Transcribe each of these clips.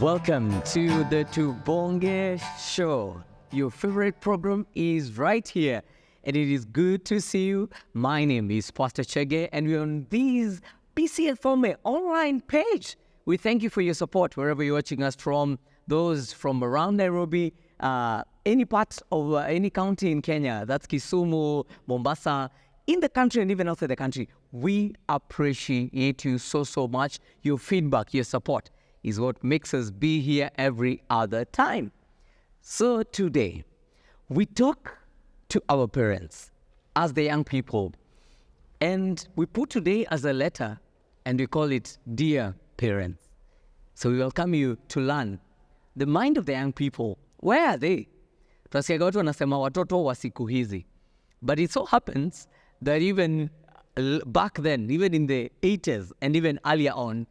Welcome to the TUBONGE show. Your favorite program is right here, and it is good to see you. My name is Pastor Chege, and we're on this PCFome online page. We thank you for your support wherever you're watching us from. Those from around Nairobi, any part of any county in Kenya, that's Kisumu, Mombasa, in the country and even outside the country. We appreciate you so much. Your feedback, your support is what makes us be here every other time. So today, we talk to our parents as the young people, and we put today as a letter, and we call it Dear Parents. So we welcome you to learn the mind of the young people. Where are they? Tunasikia watu wanasema watoto wa siku hizi. But it so happens that even back then, even in the 80s and even earlier on,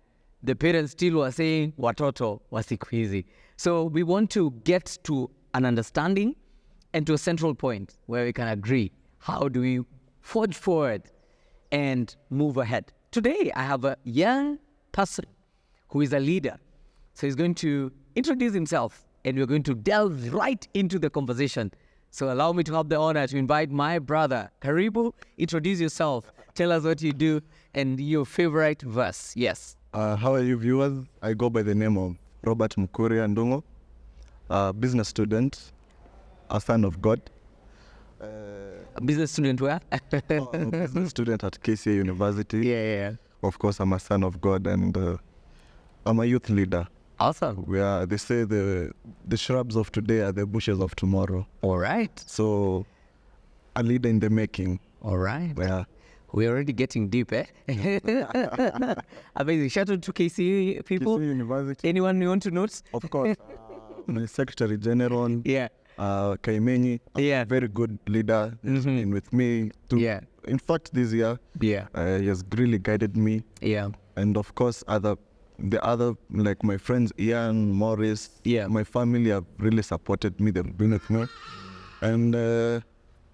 the parents still were saying watoto wa siku hizi. So we want to get to an understanding and to a central point where we can agree. How do we forge forward and move ahead? Today, I have a young person who is a leader. So he's going to introduce himself, and we're going to delve right into the conversation. So allow me to have the honor to invite my brother. Karibu, introduce yourself. Tell us what you do and your favorite verse. Yes. How are you, viewers? I go by the name of Robert Mukuri Ndungo, a business student, a son of God. A business student where? A business student at KCA University. Yeah. Of course, I'm a son of God, and I'm a youth leader. Awesome. They say the shrubs of today are the bushes of tomorrow. All right. So, a leader in the making. All right. Yeah. We're already getting deep, eh? Amazing. Shout out to KCA people. KCA University. Anyone you want to note? Of course. My Secretary General. Yeah. Kaimeni. Yeah. Very good leader. He's been with me. Yeah. In fact, this year. Yeah. He has really guided me. Yeah. And of course, the other, like my friends, Ian, Morris. Yeah. My family have really supported me. They've been with me. And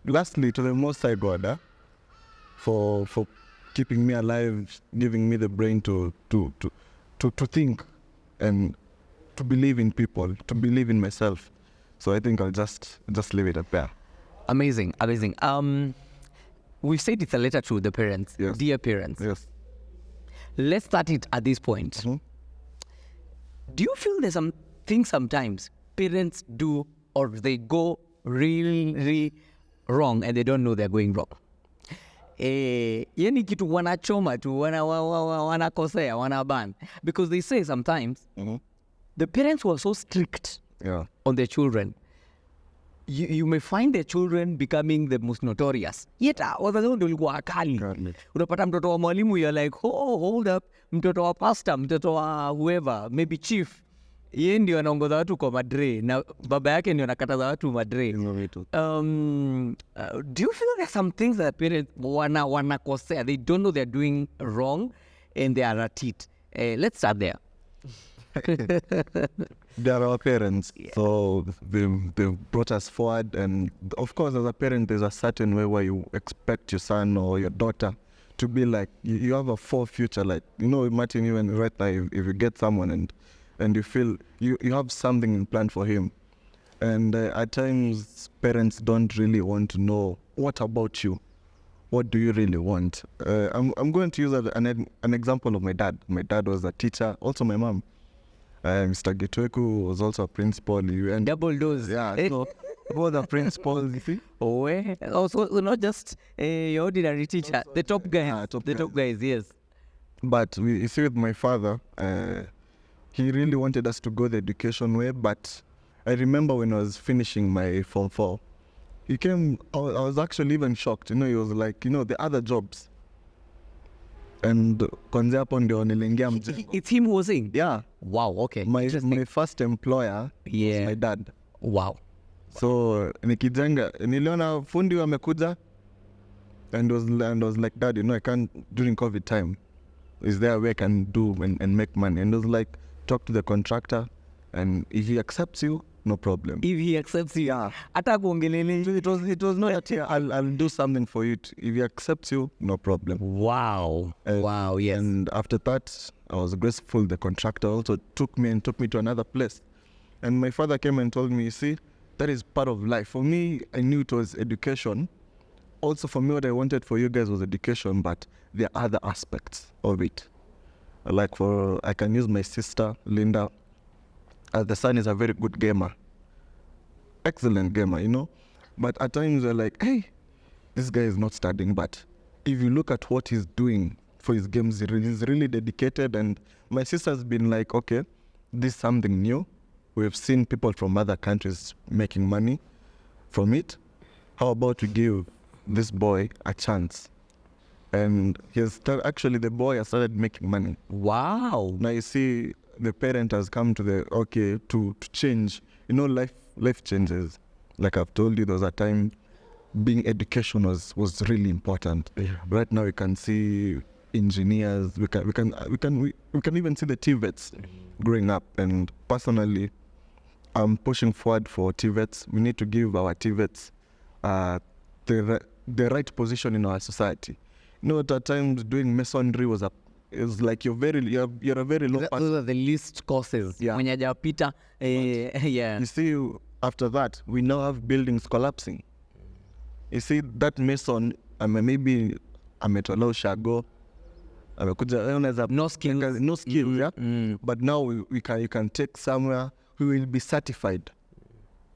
lastly, to the Most High God, for keeping me alive, giving me the brain to think and to believe in people, to believe in myself. So I think I'll just leave it at there. Amazing. We've said it's a letter to the parents, Yes. Dear parents. Yes. Let's start it at this point. Mm-hmm. Do you feel there's some things sometimes parents do or they go really wrong and they don't know they're going wrong? Yani kitu wanachoma tu, wanakosea, wanaban. Because they say sometimes the parents were so strict on their children. You may find their children becoming the most notorious. Yet, wazazi ndio walikuwa wakali. Unapata mtoto wa mwalimu, you're like, oh, hold up. Mtoto wa pastor, mtoto wa whoever, maybe chief. Yeye ndio anaongoza watu kwa madre na baba yake ndio anakataza watu madre. Do you feel there are some things that parents wanakosea? They don't know they're doing wrong and they are at it. Let's start there. They are our parents, so they've brought us forward. And of course, as a parent, there's a certain way where you expect your son or your daughter to be like, you have a full future. Like, imagine even right now, if you get someone and you feel you have something in plan for him. And at times, parents don't really want to know, what about you? What do you really want? I'm going to use an example of my dad. My dad was a teacher, also my mom. Mr. Getweku was also a principal. Double dose. Yeah, so both the principals, you see. Also, not just your ordinary teacher, also the top guy. Top guys, yes. But you see, with my father, he really wanted us to go the education way. But I remember when I was finishing my Form 4, he came, I was actually even shocked. He was like, the other jobs. And kwanzia hapo ndio niliingia mjengo. It's him who was saying? Yeah. Wow, okay. My first employer was my dad. Wow. So nikijenga, niliona fundi wamekuja and was like, Dad, I can't, during COVID time, is there a way I can do and make money? And it was like, talk to the contractor, and if he accepts you, no problem. If he accepts you, Yeah. hata kuongelele. It was not that I'll do something for you. If he accepts you, no problem. Wow. Wow, yes. And after that, I was grateful. The contractor also took me to another place. And my father came and told me, you see, that is part of life. For me, I knew it was education. Also for me, what I wanted for you guys was education, but there are other aspects of it. Like I can use my sister, Linda. The son is a very good gamer. Excellent gamer, But at times we're like, hey, this guy is not studying. But if you look at what he's doing for his games, he's really dedicated. And my sister's been like, okay, this is something new. We've seen people from other countries making money from it. How about we give this boy a chance? And actually the boy has started making money. Wow. Now you see the parent has come to change. Life changes. Like I've told you, there was a time being education was really important. Yeah. Right now you can see engineers, we can even see the TVETs growing up. And personally, I'm pushing forward for TVETs. We need to give our TVETs the right position in our society. At times doing masonry is like you're a very low person. Those are the least courses. Yeah. When you're Peter, yeah. You see, after that, we now have buildings collapsing. You see, that mason, maybe ametolewa ushago, amekuja No skills. no skills, yeah. But now you can take somewhere who will be certified,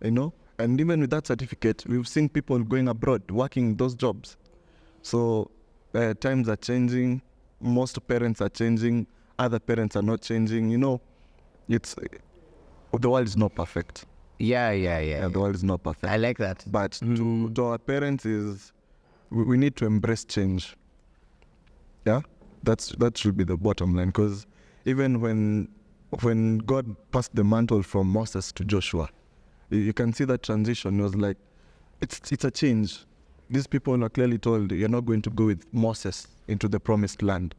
And even with that certificate, we've seen people going abroad working those jobs. So times are changing. Most parents are changing. Other parents are not changing. The world is not perfect. Yeah. The world is not perfect. I like that. But to our parents we need to embrace change. Yeah, that should be the bottom line. Because even when God passed the mantle from Moses to Joshua, you can see that transition. It was like it's a change. These people are clearly told, you're not going to go with Moses into the promised land.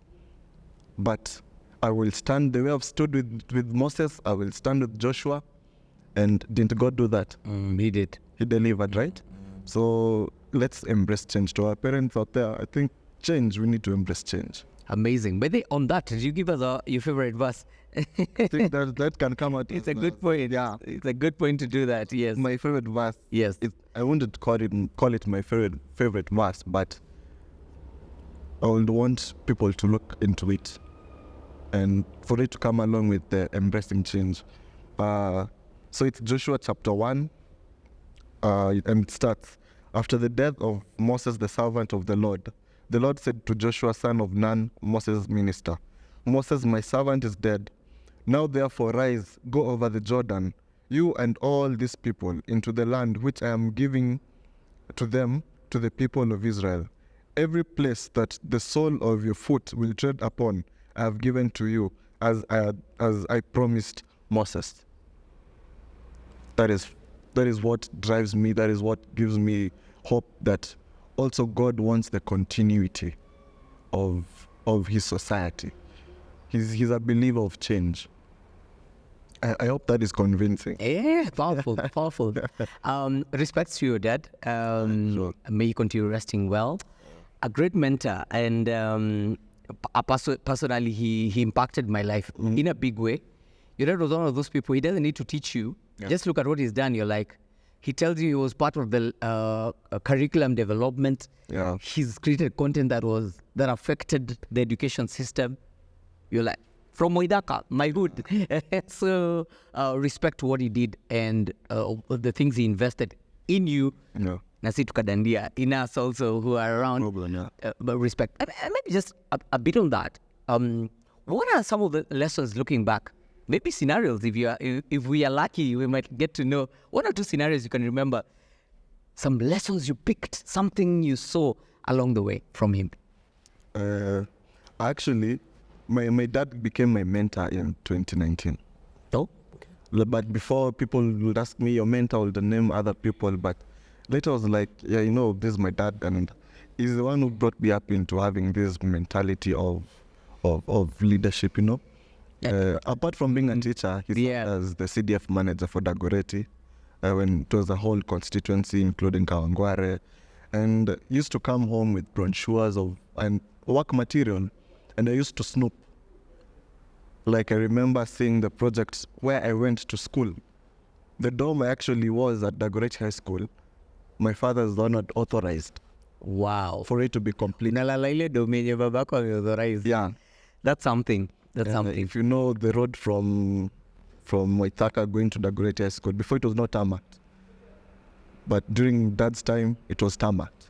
But I will stand the way I've stood with Moses, I will stand with Joshua. And didn't God do that? He did. He delivered, right? So let's embrace change. To our parents out there, I think we need to embrace change. Amazing. But on that, did you give us your favorite verse? I think that can come out. It's a good point. Yeah. It's a good point to do that, yes. My favorite verse. Yes. I wouldn't call it my favorite verse, but I would want people to look into it and for it to come along with the embracing change. So it's Joshua chapter 1, and it starts, after the death of Moses, the servant of the Lord said to Joshua, son of Nun, Moses' minister, Moses, my servant, is dead. Now therefore rise, go over the Jordan, you and all these people, into the land which I am giving to them, to the people of Israel. Every place that the sole of your foot will tread upon, I have given to you, as I promised Moses. That is what drives me. That is what gives me hope that also God wants the continuity of his society. He's a believer of change. I hope that is convincing. Yeah, powerful. Respects to your dad. Sure. May he continue resting well. A great mentor, and personally, he impacted my life in a big way. Your dad was one of those people. He doesn't need to teach you. Yeah. Just look at what he's done. You're like, he tells you he was part of the curriculum development. Yeah. He's created content that affected the education system. You're like, from Moidaka, my hood. So respect what he did and the things he invested in you. No. Nasi tukadandia in us also who are around. Problem, yeah. But respect. Maybe just a bit on that. What are some of the lessons looking back? Maybe scenarios. If we are lucky, we might get to know 1 or 2 scenarios you can remember. Some lessons you picked, something you saw along the way from him. Actually, my dad became my mentor in 2019. Oh, okay. But before, people would ask me, your mentor would name other people. But later I was like, yeah, this is my dad, and he's the one who brought me up into having this mentality of leadership, Apart from being a teacher, he served as the CDF manager for Dagoretti when it was a whole constituency, including Kawangware, and used to come home with brochures of and work material, and I used to snoop. Like I remember seeing the projects where I went to school. The dorm I actually was at Dagoretti High School. My father's not authorized. Wow. For it to be complete. Nalala ile domain ya babako ameauthorize. Yeah. That's something. That's something. If you know the road from Waithaka going to Dagoretti High School, before it was not tarmacked. But during Dad's time, it was tarmacked.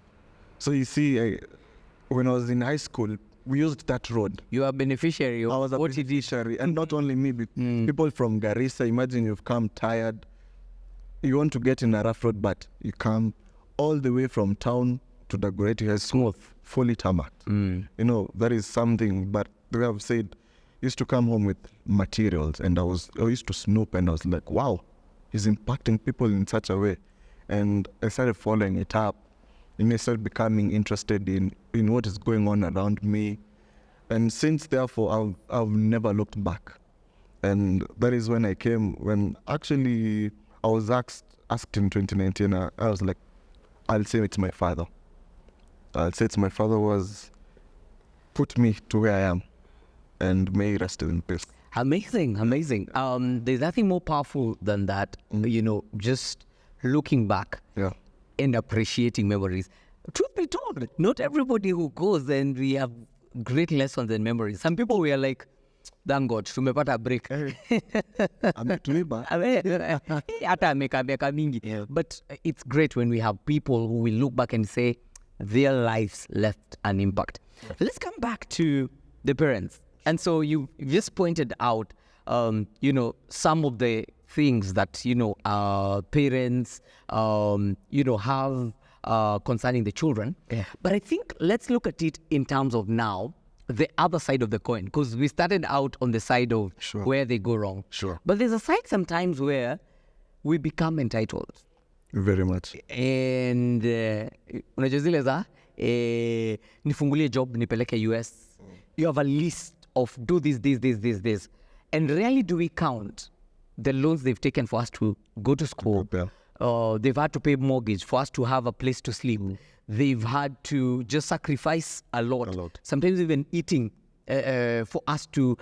So you see, when I was in high school, we used that road. You are a beneficiary of I was a what he did. beneficiary, and not only me, but people from Garissa. Imagine you've come tired. You want to get in a rough road, but you come all the way from town to Dagoretti High School, Smooth. fully tarmacked. You know, that is something, but the way I've said, used to come home with materials, and I used to snoop, and I was like, wow, he's impacting people in such a way. And I started following it up, and I started becoming interested in what is going on around me. And since therefore, I've never looked back. And that is when when actually I was asked in 2019, I was like, I'll say it's my father. I'll say it's my father was put me to where I am, and may he rest in peace. Amazing, amazing. There's nothing more powerful than that, you know, just looking back and appreciating memories. Truth be told, not everybody who goes and we have great lessons and memories. Some people we are like, thank God, tumepata break. Hata ameka mingi. But it's great when we have people who will look back and say their lives left an impact. Let's come back to the parents. And so you just pointed out, you know, some of the things that, you know, parents, you know, have concerning the children. But I think let's look at it in terms of now, the other side of the coin, because we started out on the side of where they go wrong. But there's a side sometimes where we become entitled. Very much. And unajua zile za nifungulie job nipeleke US. You have a list of do this. And rarely do we count the loans they've taken for us to go to school. They've had to pay mortgage for us to have a place to sleep. They've had to just sacrifice a lot. Sometimes even eating for us to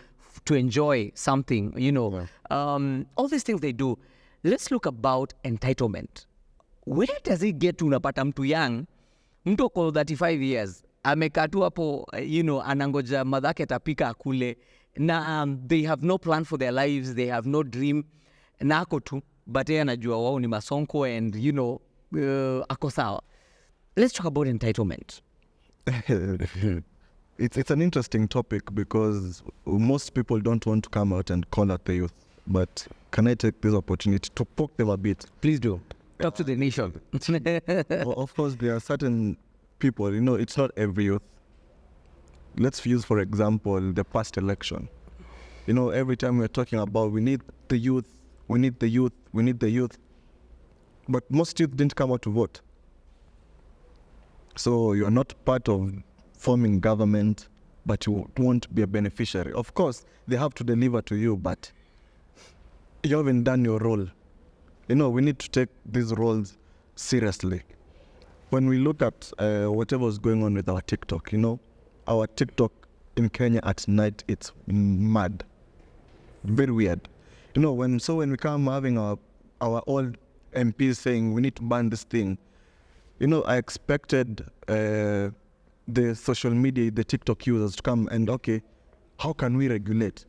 enjoy something, you know. All these things they do. Let's look about entitlement. Where does it get to unapata mtu young, mtu ako 35 years, amekaa tu hapo, you know, anangoja madhake tapika akule, na they have no plan for their lives, they have no dream, na ako tu, but yeye anajua wao ni masonko and, you know, ako sawa. Let's talk about entitlement. It's an interesting topic because most people don't want to come out and call out the youth. But can I take this opportunity to poke them a bit? Please do. Talk to the nation. Well, of course, there are certain people, you know, it's not every youth. Let's use, for example, the past election. You know, every time we're talking about we need the youth, we need the youth, we need the youth. But most youth didn't come out to vote. So you're not part of forming government, but you won't be a beneficiary. Of course, they have to deliver to you, but you haven't done your role. You know, we need to take these roles seriously. When we look at whatever is going on with our TikTok, you know, our TikTok in Kenya at night, it's mad. Very weird. You know, when we come having our old MPs saying we need to ban this thing, you know, I expected the social media, the TikTok users to come and, okay, how can we regulate?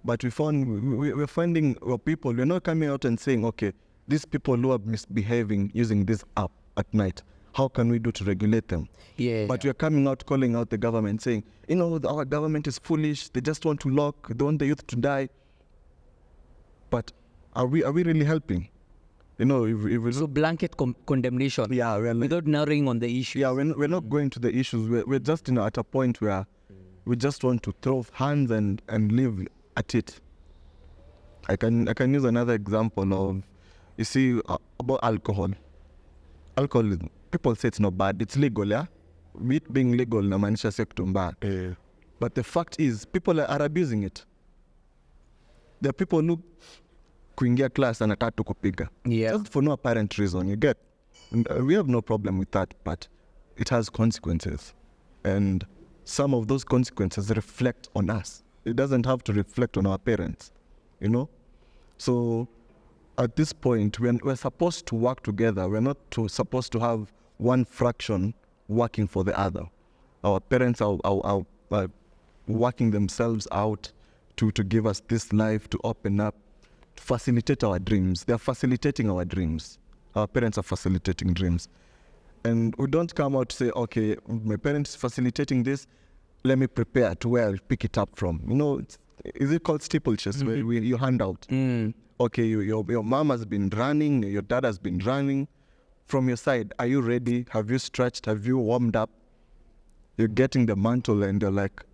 But we're finding people, we're not coming out and saying, okay, these people who are misbehaving using this app at night, how can we do to regulate them? But we're coming out calling out the government saying, you know, our government is foolish, they just want to lock, they want the youth to die. But are we really helping? You know, if so blanket condemnation. Yeah, without narrowing on the issue. Yeah, we're not going to the issues. We're just at a point where we just want to throw hands and live at it. I can use another example of, you see, about alcohol. Alcohol, people say it's not bad. It's legal, yeah? It being legal, na maanisha si kitu mbaya. But the fact is, people are abusing it. There are people who kuingia class anataka tu kupiga. Yeah. Just for no apparent reason, you get. And, we have no problem with that, but it has consequences. And some of those consequences reflect on us. It doesn't have to reflect on our parents, you know? So at this point, we're supposed to work together. We're not supposed to have one fraction working for the other. Our parents are working themselves out to give us this life, to open up, to facilitate our dreams. They're facilitating our dreams. Our parents are facilitating dreams. And we don't come out to say, okay, my parents facilitating this, let me prepare to where I'll pick it up from. You know, is it called steeplechase, where you hand out? Okay, your mom has been running, your dad has been running. From your side, are you ready? Have you stretched? Have you warmed up? You're getting the mantle and you're like,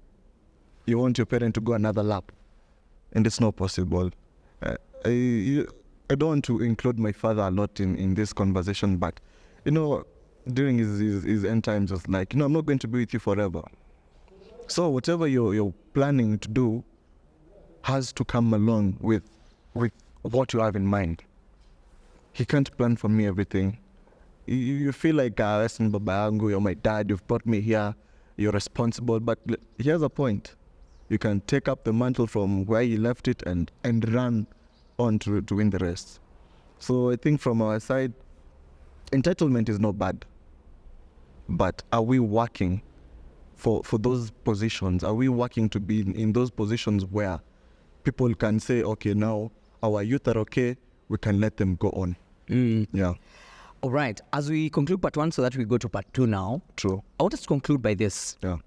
you want your parent to go another lap. And it's not possible. I don't want to include my father a lot in this conversation, but, you know, during his end times, was like, you know, I'm not going to be with you forever. So whatever you're planning to do has to come along with what you have in mind. He can't plan for me everything. You feel like, listen, Baba Yangu, you're my dad, you've brought me here, you're responsible, but here's a point. You can take up the mantle from where you left it and run on to win the rest. So I think from our side, entitlement is not bad. But are we working for those positions? Are we working to be in those positions where people can say, okay, now our youth are okay, we can let them go on. Yeah. All right. As we conclude part 1 so that we go to part 2 now. True. I want us to conclude by this. Yeah.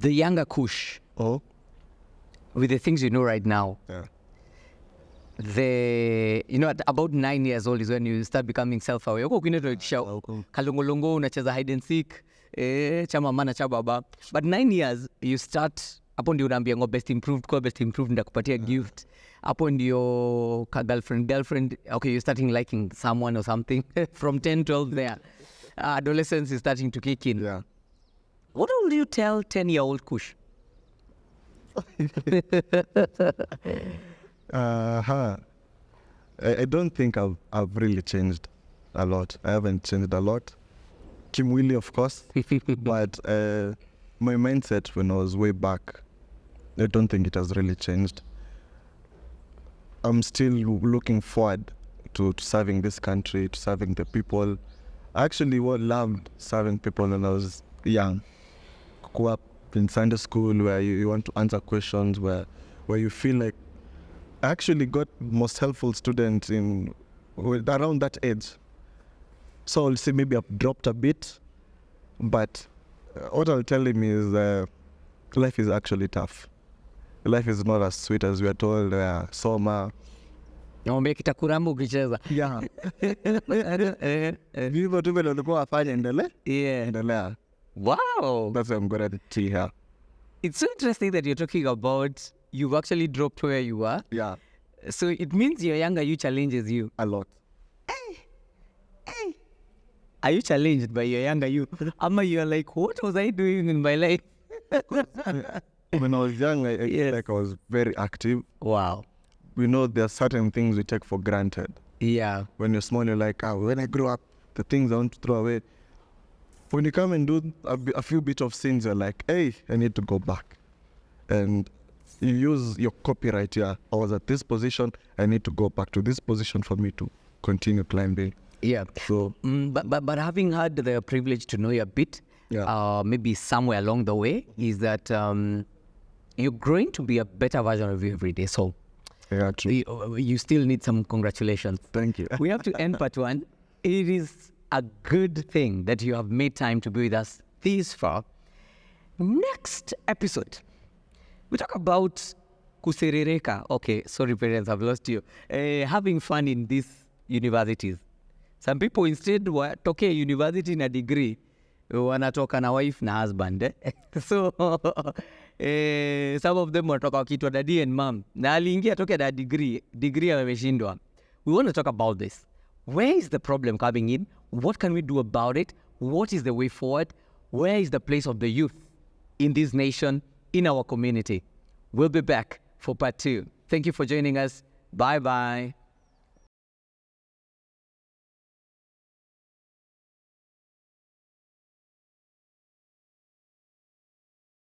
The younger Kush, Oh. with the things you know right now, Yeah. at about 9 years old is when you start becoming self-aware. Kalongolongo, unacheza hide and seek, cha mama na cha baba. But 9 years, you start, hapo ndio unaambia ngo best improved, ndakupatia gift. Hapo ndio girlfriend, okay, you're starting liking someone or something. From 10, 12 there. Adolescence is starting to kick in. Yeah. What would you tell 10-year-old Kush? I don't think I've really changed a lot. I haven't changed a lot. Kimwili, of course. But my mindset when I was way back, I don't think it has really changed. I'm still looking forward to serving this country, to serving the people. I actually loved serving people when I was young. Go up in Sunday school where you want to answer questions, where you feel like I actually got most helpful students around that age. So I'll say maybe I've dropped a bit, but what I'll tell him is life is actually tough. Life is not as sweet as we are told. Soma. Naomba kitakuramba ukicheza. Yeah. Hivyo tu vile ulikuwa afanye endelea. Yeah. Endelea. Wow. That's what I'm going to see here. It's so interesting that you're talking about you've actually dropped where you are. Yeah. So it means your younger you challenges you. A lot. Hey. Are you challenged by your younger you? Ama you're like, what was I doing in my life? When I was young, I feel like I was very active. Wow. We know there are certain things we take for granted. Yeah. When you're small, you're like, when I grow up, the things I want to throw away. When you come and do a few bit of sins, you're like, hey, I need to go back. And you use your copyright here. I was at this position, I need to go back to this position for me to continue climbing. Yeah. So, but having had the privilege to know you a bit, maybe somewhere along the way, is that you're growing to be a better version of you every day. So yeah, true. You still need some congratulations. Thank you. We have to end part 1. It is a good thing that you have made time to be with us this far. Next episode, we talk about kuserereka. Okay, sorry parents, I've lost you. Having fun in these universities. Some people instead watoke university na degree, wanatoka na wife na husband. So some of them watoka wakitwa daddy and mom. Na aliingia toke na degree ameshindwa. We want to talk about this. Where is the problem coming in? What can we do about it? What is the way forward? Where is the place of the youth in this nation, in our community? We'll be back for part 2. Thank you for joining us. Bye-bye.